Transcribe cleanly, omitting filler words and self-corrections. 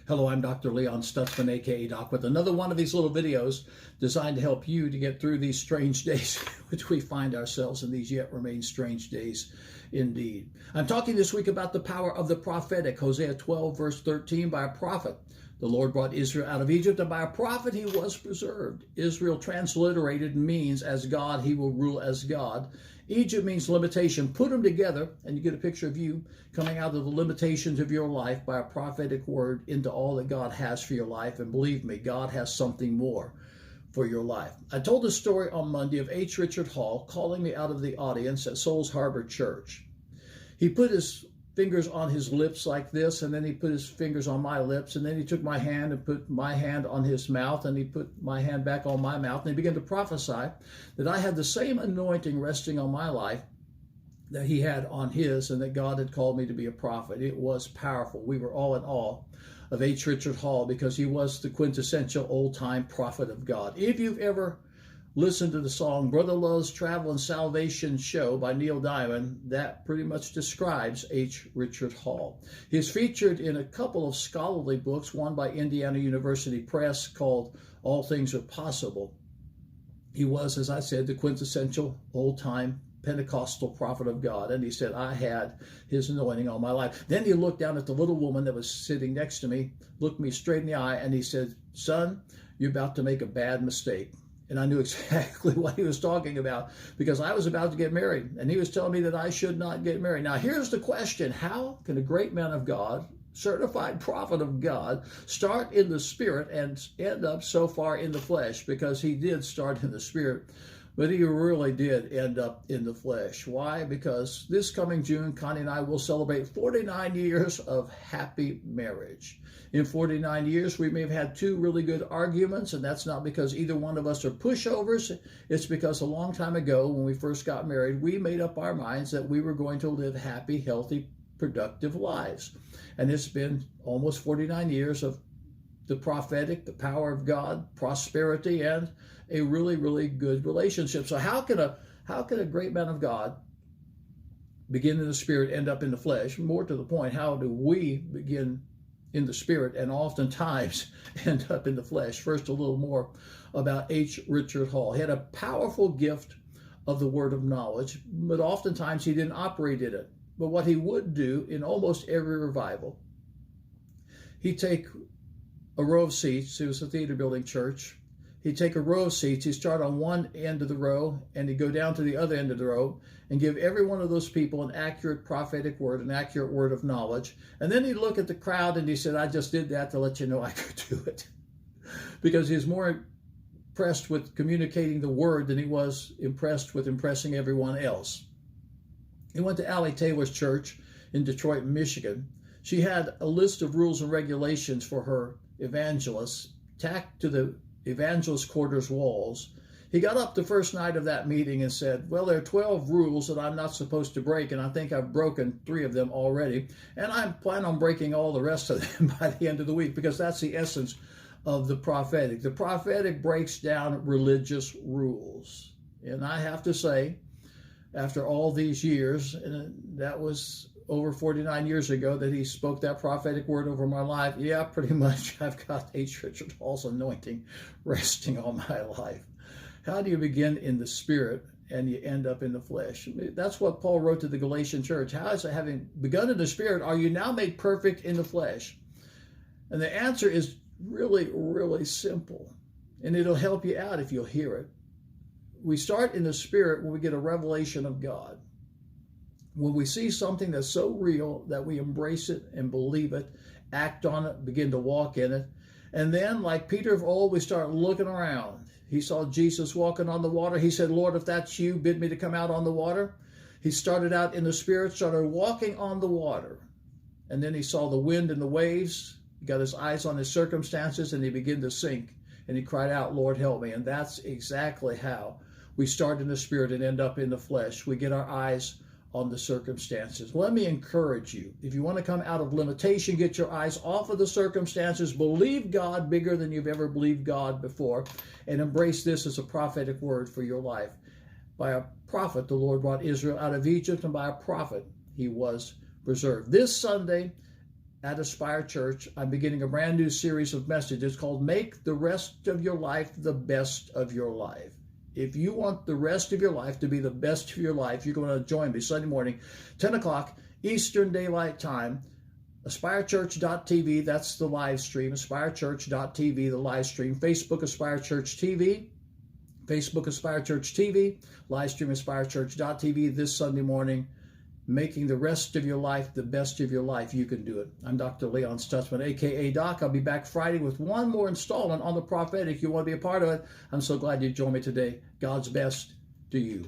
Hello, I'm Dr. Leon Stutzman, aka Doc, with another one of these little videos designed to help you to get through these strange days, which we find ourselves in. These yet remain strange days indeed. I'm talking this week about the power of the prophetic. Hosea 12, verse 13, by a prophet the Lord brought Israel out of Egypt, and by a prophet he was preserved. Israel transliterated means as God, he will rule as God. Egypt means limitation. Put them together, and you get a picture of you coming out of the limitations of your life by a prophetic word into all that God has for your life. And believe me, God has something more for your life. I told a story on Monday of H. Richard Hall calling me out of the audience at Souls Harbor Church. He put his fingers on his lips like this, and then he put his fingers on my lips, and then he took my hand and put my hand on his mouth, and he put my hand back on my mouth, and he began to prophesy that I had the same anointing resting on my life that he had on his, and that God had called me to be a prophet. It was powerful. We were all in awe of H. Richard Hall because he was the quintessential old-time prophet of God. If you've ever listen to the song Brother Love's Travel and Salvation Show by Neil Diamond, that pretty much describes H. Richard Hall. He is featured in a couple of scholarly books, one by Indiana University Press called All Things Are Possible. He was, as I said, the quintessential old-time Pentecostal prophet of God, and he said, I had his anointing on my life. Then he looked down at the little woman that was sitting next to me, looked me straight in the eye, and he said, son, you're about to make a bad mistake. And I knew exactly what he was talking about because I was about to get married, and he was telling me that I should not get married. Now, here's the question. How can a great man of God, certified prophet of God, start in the spirit and end up so far in the flesh? Because he did start in the spirit, but he really did end up in the flesh. Why? Because this coming June, Connie and I will celebrate 49 years of happy marriage. In 49 years, we may have had two really good arguments, and that's not because either one of us are pushovers. It's because a long time ago, when we first got married, we made up our minds that we were going to live happy, healthy, productive lives. And it's been almost 49 years of the prophetic, the power of God, prosperity, and a really, really good relationship. So how can a great man of God begin in the spirit, end up in the flesh? More to the point, how do we begin in the spirit and oftentimes end up in the flesh? First, a little more about H. Richard Hall. He had a powerful gift of the word of knowledge, but oftentimes he didn't operate in it. But what he would do in almost every revival, he'd take a row of seats. It was a theater building church. He'd take a row of seats. He'd start on one end of the row, and he'd go down to the other end of the row and give every one of those people an accurate prophetic word, an accurate word of knowledge. And then he'd look at the crowd and he said, I just did that to let you know I could do it. Because he was more impressed with communicating the word than he was impressed with impressing everyone else. He went to Allie Taylor's church in Detroit, Michigan. She had a list of rules and regulations for her evangelists tacked to the evangelist quarters walls. He got up the first night of that meeting and said, well, there are 12 rules that I'm not supposed to break, and I think I've broken 3 of them already, and I plan on breaking all the rest of them by the end of the week, because that's the essence of the prophetic. The prophetic breaks down religious rules. And I have to say, after all these years, and that was over 49 years ago that he spoke that prophetic word over my life, yeah, pretty much I've got H. Richard Hall's anointing resting on my life. How do you begin in the spirit and you end up in the flesh? That's what Paul wrote to the Galatian church. How is it, having begun in the spirit, are you now made perfect in the flesh? And the answer is really, really simple. And it'll help you out if you'll hear it. We start in the spirit when we get a revelation of God. When we see something that's so real that we embrace it and believe it, act on it, begin to walk in it. And then, like Peter of old, we start looking around. He saw Jesus walking on the water. He said, Lord, if that's you, bid me to come out on the water. He started out in the spirit, started walking on the water. And then he saw the wind and the waves. He got his eyes on his circumstances, and he began to sink. And he cried out, Lord, help me. And that's exactly how we start in the spirit and end up in the flesh. We get our eyes on the circumstances. Let me encourage you. If you want to come out of limitation, get your eyes off of the circumstances, believe God bigger than you've ever believed God before, and embrace this as a prophetic word for your life. By a prophet, the Lord brought Israel out of Egypt, and by a prophet, he was preserved. This Sunday, at Aspire Church, I'm beginning a brand new series of messages called Make the Rest of Your Life the Best of Your Life. If you want the rest of your life to be the best of your life, you're going to join me Sunday morning, 10 o'clock Eastern Daylight Time, AspireChurch.tv, that's the live stream, AspireChurch.tv, the live stream, Facebook Aspire Church TV, Facebook Aspire Church TV, live stream AspireChurch.tv this Sunday morning, making the rest of your life the best of your life. You can do it. I'm Dr. Leon Stutzman, a.k.a. Doc. I'll be back Friday with one more installment on the prophetic. You want to be a part of it? I'm so glad you joined me today. God's best to you.